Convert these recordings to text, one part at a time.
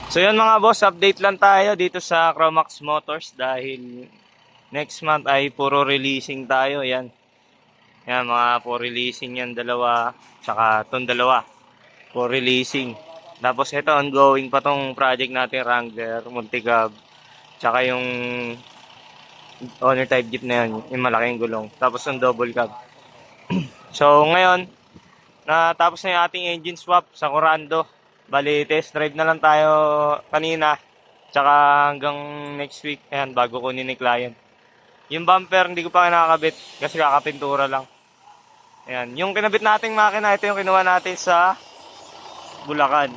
So yun mga boss, update lang tayo dito sa Chromax Motors dahil next month ay puro releasing tayo. Yan, yan mga puro releasing yan dalawa, tsaka itong dalawa, puro releasing. Tapos ito ongoing pa tong project natin, Wrangler, Multicab, tsaka yung owner type jeep na yan, yung malaking gulong. Tapos yung double cab. So ngayon, natapos na yung ating engine swap sa Corando. Bali, test drive na lang tayo kanina. Tsaka hanggang next week, ayan, bago kunin ni client. Yung bumper, hindi ko pa nakakabit kasi kakapintura lang. Ayan, yung kinabit nating makina, ito yung kinuha natin sa Bulacan.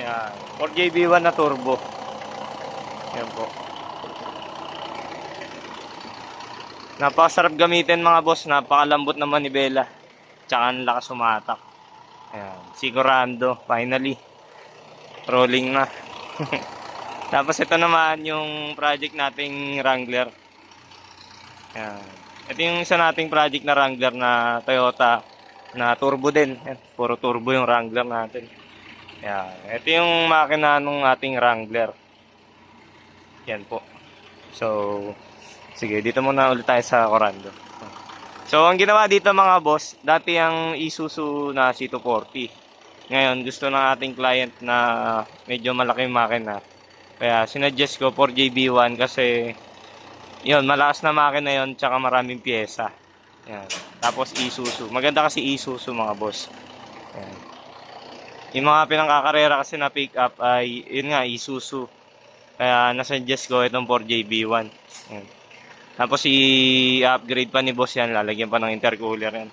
Ayan, 4JB1 na turbo. Ayan po. Napakasarap gamitin mga boss, napakalambot ng manibela. Tsaka ang lakas umatak. Ayan, sigurando, finally. Rolling na. Tapos ito naman yung project nating Wrangler. Ayan. Ito yung isa nating project na Wrangler na Toyota na turbo din. Ayan. Puro turbo yung Wrangler natin. Ayan. Ito yung makina ng ating Wrangler. Yan po. So, sige, dito muna ulit tayo sa Corando. So, ang ginawa dito mga boss, dati ang Isuzu na C240. Ngayon, gusto ng ating client na medyo malaking makina. Kaya sinuggest ko 4JB1 kasi yun, malakas na makina yun, tsaka maraming pyesa. Yan. Tapos Isuzu. Maganda kasi Isuzu mga boss. Yan. Yung mga pinangkakarera kasi na pick up ay yun nga, Isuzu. Kaya nasuggest ko itong 4JB1. Yan. Tapos i-upgrade pa ni boss yan, lalagyan pa ng intercooler yan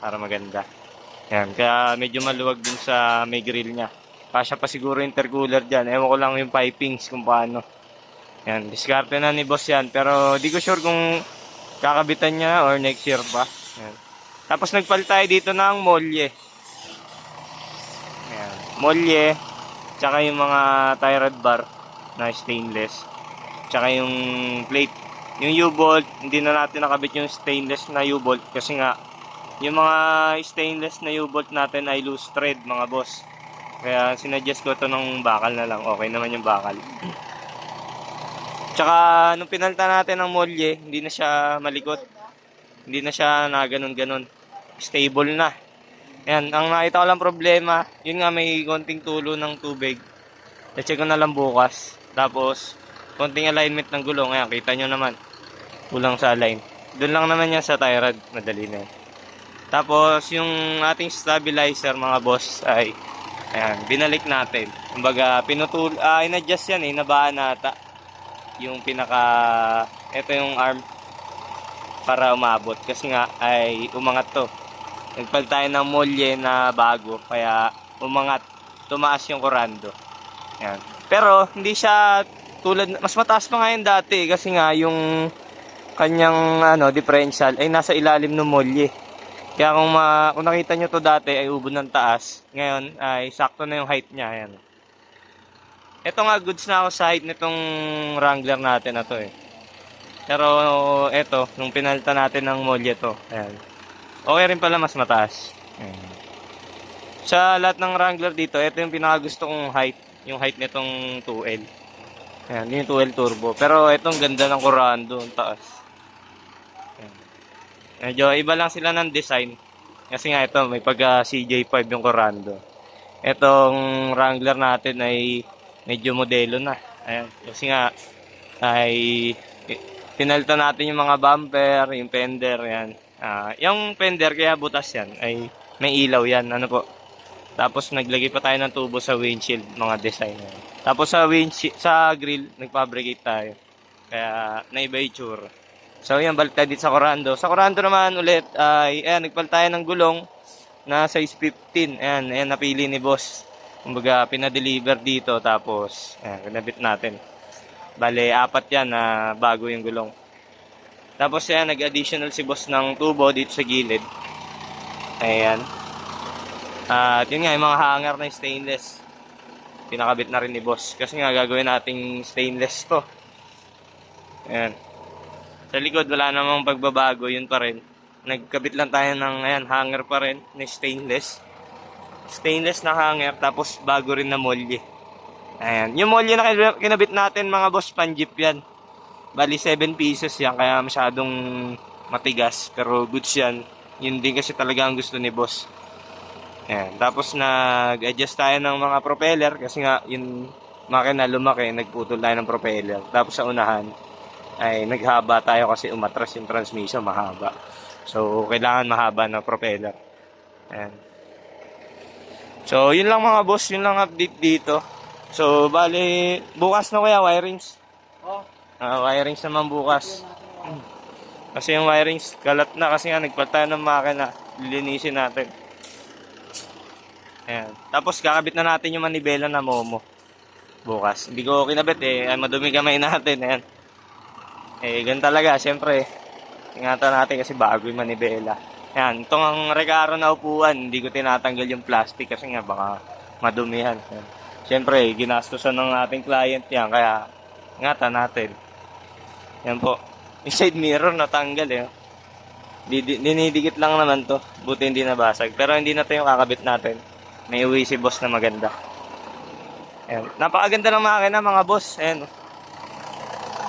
para maganda. Yan, kaya medyo maluwag dun sa may grill niya. Kasya pa siguro intercooler dyan. Ewan ko lang yung pipings kung paano. Yan, diskarte na ni boss yan. Pero di ko sure kung kakabitan niya or next year pa. Yan. Tapos nagpalit tayo dito ng molye. Yan, molye. Tsaka yung mga tie rod bar na stainless. Tsaka yung plate. Yung U-bolt, hindi na natin nakabit yung stainless na U-bolt kasi nga yung mga stainless na U-bolt natin ay loose thread mga boss. Kaya sinuggest ko ito ng bakal na lang. Okay naman yung bakal. Tsaka nung pinalitan natin ng molye, hindi na siya malikot. Hindi na siya na ganun-ganun. Stable na. Ayan, ang nakita ko lang problema, yun nga may konting tulo ng tubig. I-check ko na lang bukas. Tapos, konting alignment ng gulong. Ayan, kita nyo naman. Kulang sa align. Doon lang naman yan sa tie rod. Madali na yan. Tapos, yung ating stabilizer mga boss ay, ayan, binalik natin. Kumbaga, in-adjust yan eh, nabaan nata. Yung ito yung arm para umabot. Kasi nga, ay umangat to. Nagpalit tayo ng molye na bago, kaya umangat, tumaas yung Corando. Ayan. Pero, hindi siya tulad, mas mataas pa nga yun dati, kasi nga, yung kanyang differential ay nasa ilalim ng molye. Kaya kung nakita nyo to dati ay ubod ng taas. Ngayon ay sakto na yung height niya. Ayan. Ito nga goods na ako sa height nitong Wrangler natin na to eh. Pero ito, nung pinalitan natin ng molye to. Ayan. Okay rin pala mas mataas. Ayan. Sa lahat ng Wrangler dito, ito yung pinakagusto kong height. Yung height nitong 2L. Ayan, yung 2L turbo. Pero itong ganda ng Corando, ang taas. Medyo iba lang sila ng design. Kasi nga ito, may pagka CJ5 yung Corando. Itong Wrangler natin ay medyo modelo na. Ayan. Kasi nga, ay pinalitan natin yung mga bumper, yung fender, yan. Yung fender, kaya butas yan, ay may ilaw yan. Ano po? Tapos naglagay pa tayo ng tubo sa windshield, mga design. Yan. Tapos sa grill, nagfabricate tayo. Kaya naiba yung tsura. So yan, balik tayo dito sa Corando. Sa Corando naman ulit ay nagpalit tayo ng gulong na size 15. Ayan, napili ni boss. Kumbaga pinadeliver dito tapos kinabit natin. Bale, 4 yan na bago yung gulong. Tapos yan, nag-additional si boss ng tubo dito sa gilid. Ayan. At yun nga, yung mga hanger na stainless. Pinakabit na rin ni boss. Kasi nga gagawin nating stainless to. Ayan. Sa likod, wala namang pagbabago, yun pa rin. Nagkabit lang tayo ng hanger pa rin, na stainless. Stainless na hanger, tapos bago rin na molye. Ayan. Yung molly na kinabit natin mga boss, pan-jeep yan. Bali 7 pieces yan, kaya masyadong matigas. Pero goods yan. Yun din kasi talaga ang gusto ni boss. Ayan. Tapos nag-adjust tayo ng mga propeller kasi nga yung makina lumaki, nagputol tayo ng propeller. Tapos sa unahan ay naghaba tayo kasi umatras yung transmission, mahaba. So kailangan mahaba na propeller. Ayan. So yun lang mga boss, yun lang update dito. So bali bukas na kaya wirings. Wirings naman bukas. Kasi yung wirings kalat na kasi nga nagpalit tayo ng makina, lilinisin natin. Ayan. Tapos kakabit na natin yung manibela na Momo bukas. Hindi ko kinabit ay madumi kamay natin. Ayan. Ganun talaga, syempre. Ingatan natin kasi bago yung manibela. Ayan, itong ang Recaro na upuan, hindi ko tinatanggal yung plastic kasi nga baka madumihan. Ayan. Syempre, ginastusan ng ating client yan, kaya ingatan natin. Yan po. Yung side mirror natanggal eh. Dinidikit lang naman to. Buti hindi nabasag. Pero hindi na to yung kakabit natin. May uwi si boss na maganda. Ayan. Napakaganda ng makina mga boss. Ayan.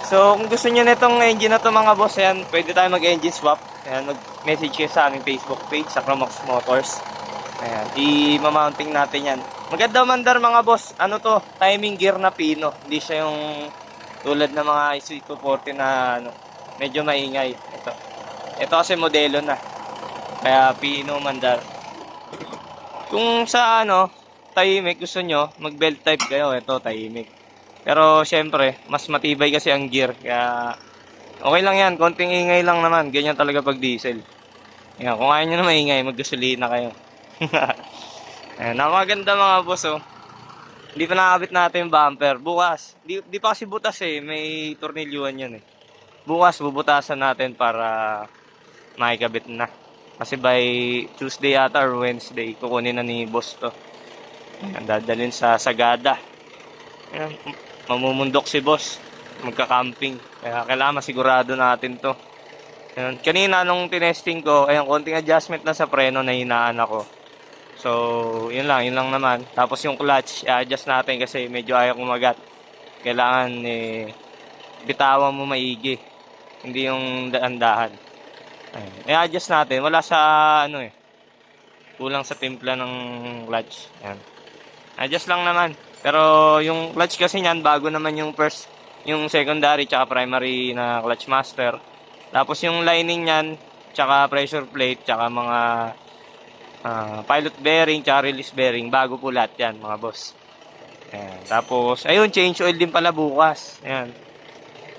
So, kung gusto niyo nitong engine na to mga boss, ayan, pwede tayo mag-engine swap. Ayan, mag-message kayo sa aming Facebook page, sa Chromox Motors. Ayan, i-mounting natin yan. Maganda mandar mga boss. Ano to? Timing gear na pino. Hindi siya yung tulad ng mga IC240 na ano, medyo maingay. Ito kasi modelo na. Kaya pino mandar. Kung sa ano, tahimik gusto nyo, mag-belt type kayo. Ito, tahimik. Pero syempre, mas matibay kasi ang gear. Kaya okay lang yan. Konting ingay lang naman. Ganyan talaga pag diesel. Ayan, kung ayaw nyo na maingay, mag-gasolina kayo. Ayan, napakaganda mga boss oh. Hindi pa nakakabit natin yung bumper. Bukas. Di pa kasi butas eh. May tornilyuhan yun eh. Bukas bubutasan natin para makikabit na. Kasi by Tuesday ata or Wednesday, kukunin na ni boss to. Ayan, dadalhin sa Sagada. Ayan, mamumundok si boss. Magka-camping. Kaya kailangan masigurado natin to. Ayan, kanina nung tinesting ko, ayan, konting adjustment na sa preno na hinaan ako. So, yun lang naman. Tapos yung clutch, i-adjust natin kasi medyo ayaw kumagat. Kailangan bitawan mo maigi. Hindi yung dahan-dahan. I-adjust natin. Wala sa ano kulang sa timpla ng clutch. Ayan. Adjust lang naman. Pero yung clutch kasi niyan, bago naman yung yung secondary tsaka primary na clutch master. Tapos yung lining niyan, tsaka pressure plate, tsaka mga pilot bearing, tsaka release bearing, bago po lahat yan mga boss. Ayan. Tapos, ayun, change oil din pala bukas. Ayan.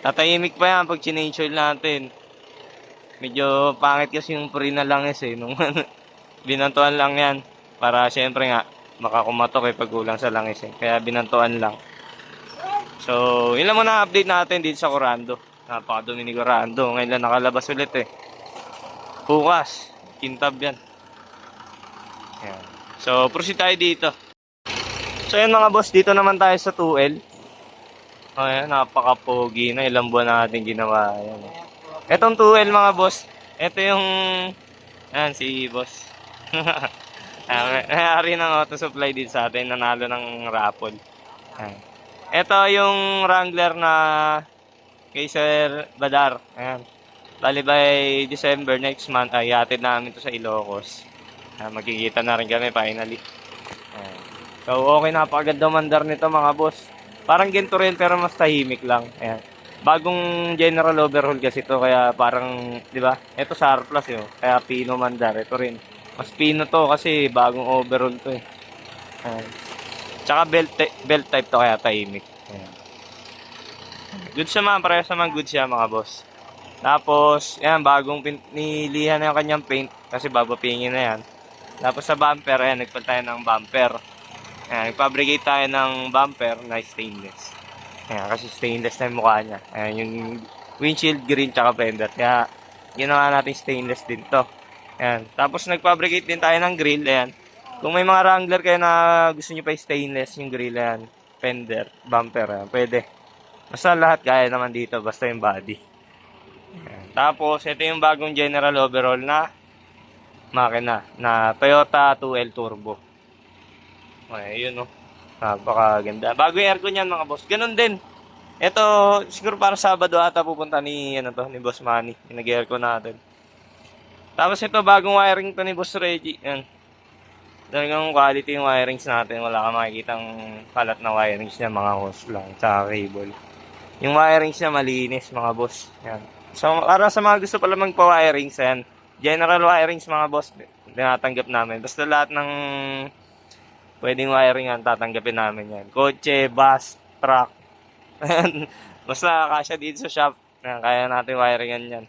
Tatahimik pa yan pag change oil natin. Medyo pangit kasi yung pre na langis nung binantuan lang yan. Para syempre nga, makakumatok pag kulang sa langis Kaya binantuan lang. So, yun lang muna update natin dito sa Corando. Napakadumi ni Corando. Ngayon lang nakalabas ulit Bukas, kintab yan. Ayan. So, proceed tayo dito. So, yun mga boss, dito naman tayo sa 2L. Ayan, napaka-pogi na. Ilang buwan natin ginawa. Ayan. Etong 2L mga boss, ito yung, ayan, si boss. May-ari ng auto supply din sa atin, nanalo ng raffle. Ayan. Ito yung Wrangler na kay Sir Badar. Ayan. Bali by December next month ay hatid namin to sa Ilocos. Magkikita na rin kami finally. Ayan. So okay, napakaganda mandar nito mga boss. Parang Gento rin pero mas tahimik lang. Ayan. Bagong general overhaul kasi ito kaya parang, di ba? Ito sa R Plus kaya Pino mandar. Ito rin. Mas Pino to kasi bagong overhaul to Ayan. Tsaka belt type to kaya tahimik. Ayan. Good siya man, parehas naman good siya mga boss. Tapos, yan, bagong nilihan na yung kanyang paint kasi babapingin na yan. Tapos sa bumper, ayan, nagpalit tayo ng bumper. Ayan, nagpabricate tayo ng bumper na stainless. Ayan, kasi stainless na yung mukha niya. Ayan, yung windshield green tsaka fender. Kaya, ginawa natin stainless din to. Ayan, tapos nagpabricate din tayo ng grill. Ayan, kung may mga Wrangler kayo na gusto nyo pa stainless yung grill, ayan, fender, bumper, ayan, pwede. Basta lahat kaya naman dito, basta yung body. Ayan. Tapos, ito yung bagong general overhaul na makina na Toyota 2L Turbo. Okay, yun Napakaganda. Bago yung aircon yan mga boss. Ganun din. Ito, siguro para Sabado ata pupunta ni, ano to, ni Boss Manny. Yung nag-aircon natin. Tapos ito, bagong wiring to ni Boss Reggie. Yan. Talagang quality yung wirings natin. Wala kang makikitang kalat na wirings niya, mga hose lang. Tsaka cable. Yung wirings niya malinis, mga boss. Yan. So, para sa mga gusto pala magpa-wirings, yan. General wirings, mga boss. Tinatanggap namin. Basta lahat ng pwedeng wiring yan, tatanggapin namin yan. Kotse, bus, truck. Basta kasya dito sa shop. Yan, kaya natin wiringan yan.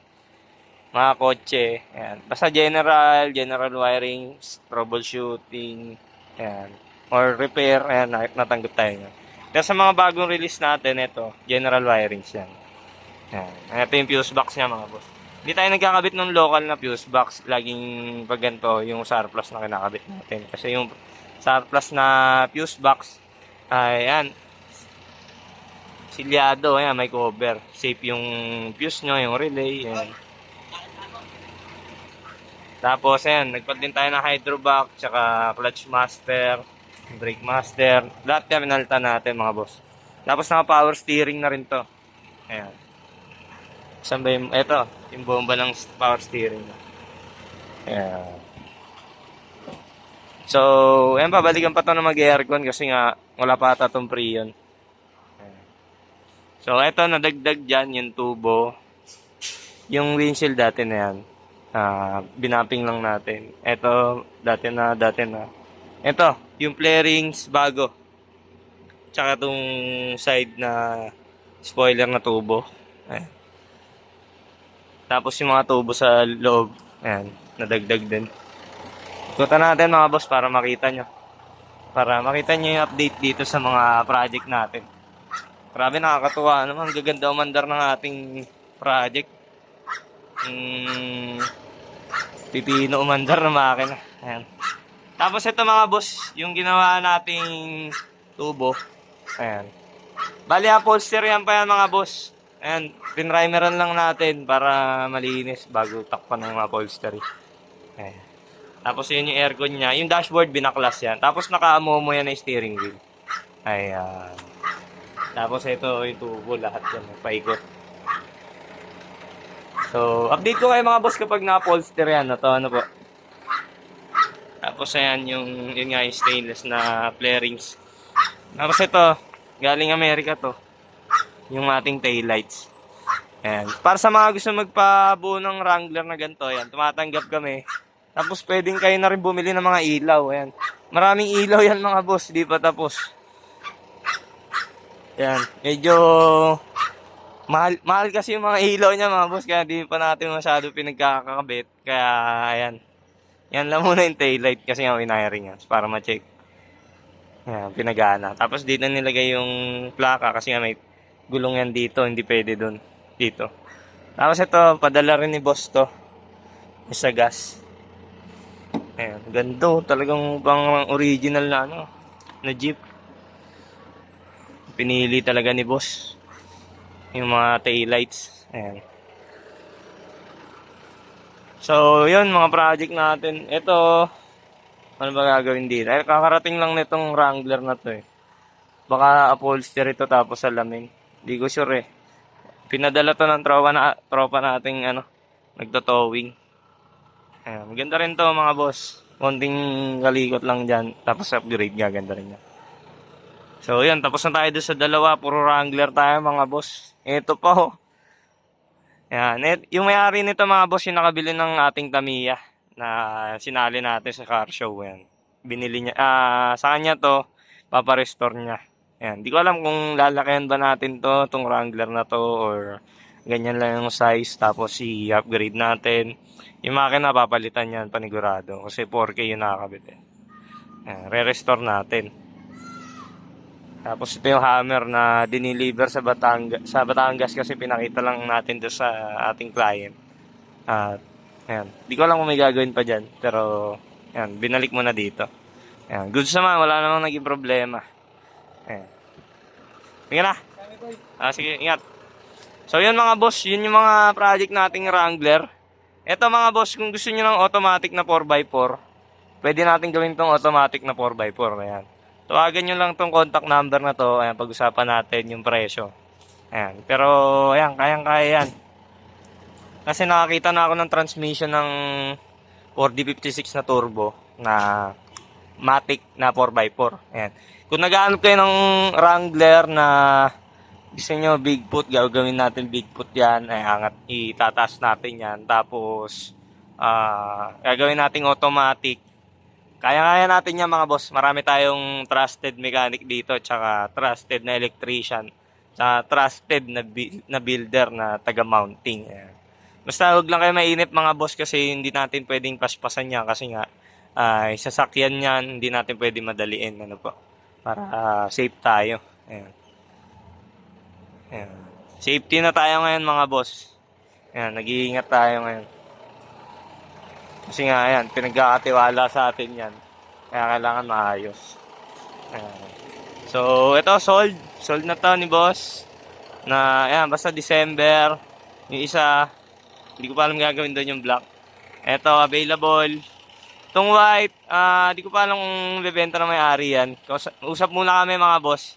Mga kotse. Yan. Basta general wiring, troubleshooting, yan. Or repair, ayan, natanggap tayo yan. Kaya sa mga bagong release natin, ito, general wirings yan. Yan. Ito yung fuse box niya, mga boss. Hindi tayo nagkakabit ng local na fuse box. Laging pag ganito, yung surplus na kinakabit natin. Kasi yung surplus na fuse box, ayan, silyado, ayan, may cover. Safe yung fuse nyo, yung relay, ayan. Tapos, ayan, nagpad din tayo ng hydrovac, tsaka clutch master, brake master. Lahat yan pinalitan natin, mga boss. Tapos, naka-power steering na rin to. Ayan. Saan ba yung, eto, yung bomba ng power steering. Ayan. So, ayan, pabalikan pa to na mag-aircon kasi nga, wala pa ata itong Freon. So, eto, nadagdag dyan yung tubo. Yung windshield dati na yan. Binapping lang natin. Ito, dati na. Ito, yung flarings bago. Tsaka itong side na spoiler na tubo. Ayan. Tapos yung mga tubo sa loob, ayan, nadagdag din. Ikutan natin mga boss para makita nyo. Para makita nyo yung update dito sa mga project natin. Grabe, nakakatuwa naman. Gaganda umandar ng ating project. Pipino umandar na makina. Ayan. Tapos ito mga boss, yung ginawa nating tubo. Ayan. Bali, upholster yan pa yan mga boss. Ayan, pinrimeran lang natin para malinis bago takpan ng upholstery. Ayan. Tapos yun yung aircon niya. Yung dashboard, binaklas yan. Tapos naka-amomo yan na steering wheel. Ayan. Tapos ito yung tubo, lahat yan. Paikot. So, update ko kayo mga boss kapag na-upholster yan. Ito, ano po. Tapos ayan, yun nga yung stainless na flarings. Tapos ito, galing Amerika to. Yung ating taillights. Ayan. Para sa mga gusto magpabuo ng Wrangler na ganito, yan, tumatanggap kami. Tapos pwedeng kayo na rin bumili ng mga ilaw. Ayan. Maraming ilaw yan mga boss, di pa tapos. Ayan, medyo mahal kasi yung mga ilaw niya mga boss, kaya di pa natin masyado pinagkakakabit. Kaya ayan. Yan lang muna yung taillight kasi nga winaring yan para ma-check. Ayan, pinagana. Tapos dito nilagay yung plaka kasi nga may gulong yan dito, hindi pwede dun. Dito. Tapos ito, padala rin ni boss to. Sa gas. Ayan, ganda. Talagang pang original na ano, na jeep. Pinili talaga ni boss. Yung mga taillights. Ayan. So, yun, mga project natin. Ito, ano ba gagawin dito? Ay, kakarating lang nitong Wrangler na to eh. Baka upholster ito tapos salamin. Hindi ko sure eh. Pinadala to ng tropa nating ano, nagtotowing. Ayan, maganda rin to mga boss. Konting kalikot lang dyan. Tapos upgrade, gaganda rin yan. So, yun, tapos na tayo doon sa dalawa. Puro Wrangler tayo mga boss. Ito pa ho. Yan. Yung may-ari nito mga boss, yung nakabili ng ating Tamiya na sinali natin sa car show. Yan. Binili niya. Sa kanya to, paparestore niya. Yan. Di ko alam kung lalakihan ba natin to, tong Wrangler na to, or ganyan lang yung size. Tapos i-upgrade natin. Yung makina, papalitan yan, panigurado. Kasi 4K yung nakakabit eh. Yan. Re-restore natin. Tapos ito yung hammer na diniliver sa Batangas kasi pinakita lang natin doon sa ating client. At ayan, di ko alam kung may gagawin pa dyan, pero ayan, binalik mo na dito. Ayan, goods naman, wala namang naging problema. Ayan. Sige na. Sige, ingat. So yun mga boss, yun yung mga project nating Wrangler. Ito mga boss, kung gusto niyo ng automatic na 4x4, pwede natin gawin tong automatic na 4x4. Ayan. tawagan nyo lang tong contact number na to. Ayan, pag-usapan natin yung presyo. Ayan, pero ayan, kayang-kaya yan. Kasi nakakita na ako ng transmission ng 4D56 na turbo na Matic na 4x4. Ayan. Kung nag-aanap kayo ng Wrangler na gusto nyo Bigfoot, gagawin natin Bigfoot yan. Ay, angat, itataas natin yan. Tapos, gagawin natin automatic. Kaya-kaya natin yan mga boss. Marami tayong trusted mechanic dito, tsaka trusted na electrician, tsaka trusted na builder na taga-mounting. Ayan. Basta huwag lang kayo mainip mga boss kasi hindi natin pwedeng paspasan yan kasi nga sasakyan yan, hindi natin pwedeng madaliin ano po, para safe tayo. Ayan. Ayan. Safety na tayo ngayon mga boss. Ayan, nag-iingat tayo ngayon. Kasi nga ayan, pinagkakatiwala sa atin yan. Kaya kailangan maayos. Ayan. So, ito sold. Sold na to ni boss. Na ayan, basta December. Yung isa, hindi ko pa alam gagawin doon yung black. Ito, available. Itong white, di ko pa alam kung bebenta na may-ari yan. Usap muna kami mga boss.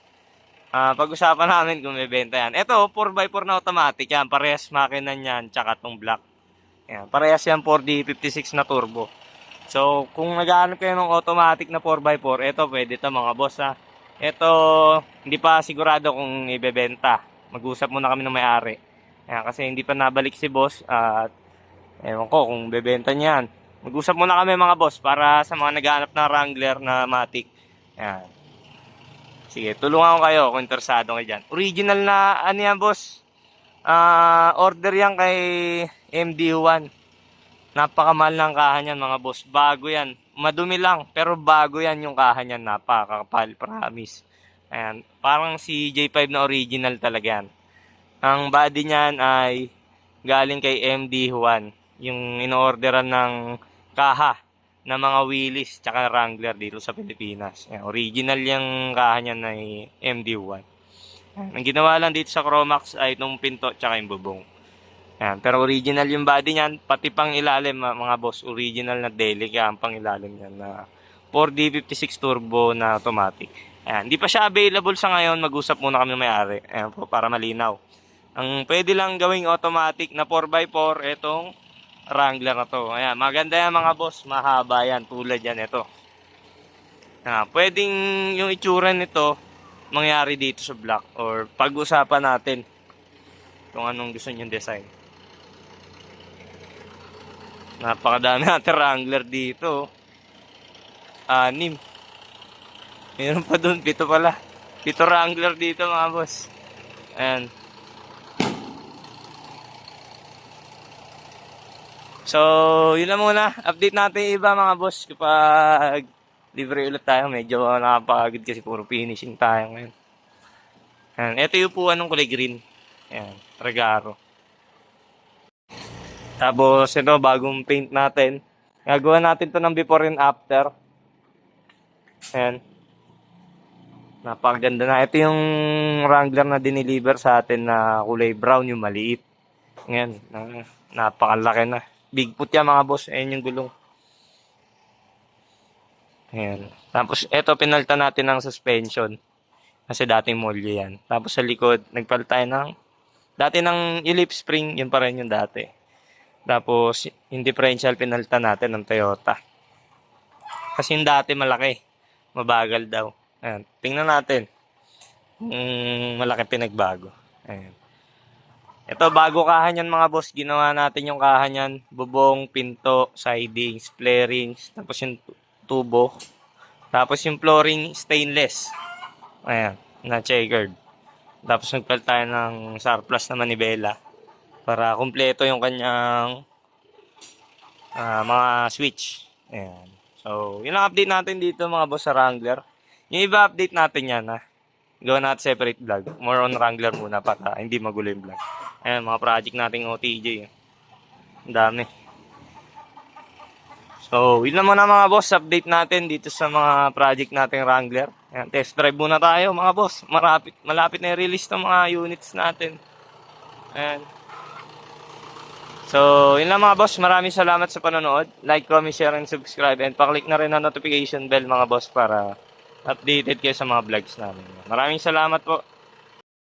Pag-usapan namin kung bebenta yan. Ito, 4x4 na automatic yan. Parehas makina yan, tsaka itong black. Yan, parehas yan 4D56 na turbo. So, kung nag-aanap kayo ng automatic na 4x4, ito pwede ito mga boss ha. Ito, hindi pa sigurado kung ibebenta. Mag-usap muna kami ng may-ari. Yan, kasi hindi pa nabalik si boss at ewan ko kung bebenta niyan. Mag-usap muna kami mga boss para sa mga naghahanap ng Wrangler na Matic. Yan. Sige, tulungan ko kayo kung interesado kayo dyan. Original na ano yan boss? Order yan kay MD1. Napakamahal ng kaha niyan mga boss. Bago yan. Madumi lang pero bago yan yung kaha niyan. Napakakapal, promise. Ayan. Parang si J5 na original talaga yan. Ang body niyan ay galing kay MD1. Yung in-orderan ng kaha na mga Willys tsaka Wrangler dito sa Pilipinas. Ayan, original yung kaha niyan ay MD1. Ayan, ang ginawa lang dito sa Chromax ay itong pinto tsaka yung bubong. Ayan, pero original yung body niyan, pati pang ilalim mga boss. Original na Delica ang pang ilalim niyan na 4D56 turbo na automatic. Ayan, hindi pa siya available sa ngayon. Mag-usap muna kami ng may-ari. Ayan po, para malinaw. Ang pwede lang gawing automatic na 4x4, itong Wrangler na to. Ayan, maganda yan mga boss. Mahaba yan, tulad yan ito. Pwedeng yung itsura nito mangyari dito sa black or pag-usapan natin kung anong gusto nyong design. Napakadami natin Wrangler dito. 6. Meron pa dun, 7 pala. 7 Wrangler dito mga boss. Ayan. So, yun lang muna. Update natin iba mga boss kapag libre ulit tayo. Medyo nakapagod kasi puro finishing tayo ngayon. Ayan. Ito yung upuan ng kulay green. Ayan. Regaro. Tapos ito, bagong paint natin. Gagawa natin to ng before and after. Ayan. Napakaganda na. Ito yung Wrangler na dineliver sa atin na kulay brown, yung maliit. Ayan. Napakalaki na. Bigfoot yan mga boss. Ayan yung gulong. Ayan. Tapos ito pinalitan natin ng suspension. Kasi dating molyo yan. Tapos sa likod, nagpalit tayo ng dati ng lip spring. Yun pa rin yung dati. Tapos yung differential pinalitan natin ng Toyota. Kasi yung dati malaki. Mabagal daw. Ayan. Tingnan natin. Malaki pinagbago. Ayan. Ito, bago kahan yan mga boss. Ginawa natin yung kahan yan. Bubong, pinto, sidings, flarings. Tapos yung tubo. Tapos yung flooring, stainless. Ayan, na checkered. Tapos nagpalit tayo ng surplus na manibela. Para kumpleto yung kanyang mga switch. Ayan. So, yun ang update natin dito mga boss sa Wrangler. Yung iba update natin yan ha. Gawa natin separate vlog. More on Wrangler muna para hindi magulo yung vlog. Ayan, mga project nating OTJ. Ang dami. So, yun lang muna mga boss. Update natin dito sa mga project nating Wrangler. Ayan, test drive muna tayo mga boss. Malapit na i-release ng mga units natin. Ayan. So, yun lang mga boss. Maraming salamat sa panonood. Like, comment, share, and subscribe. And paklik na rin ang notification bell mga boss para updated kayo sa mga vlogs namin. Maraming salamat po.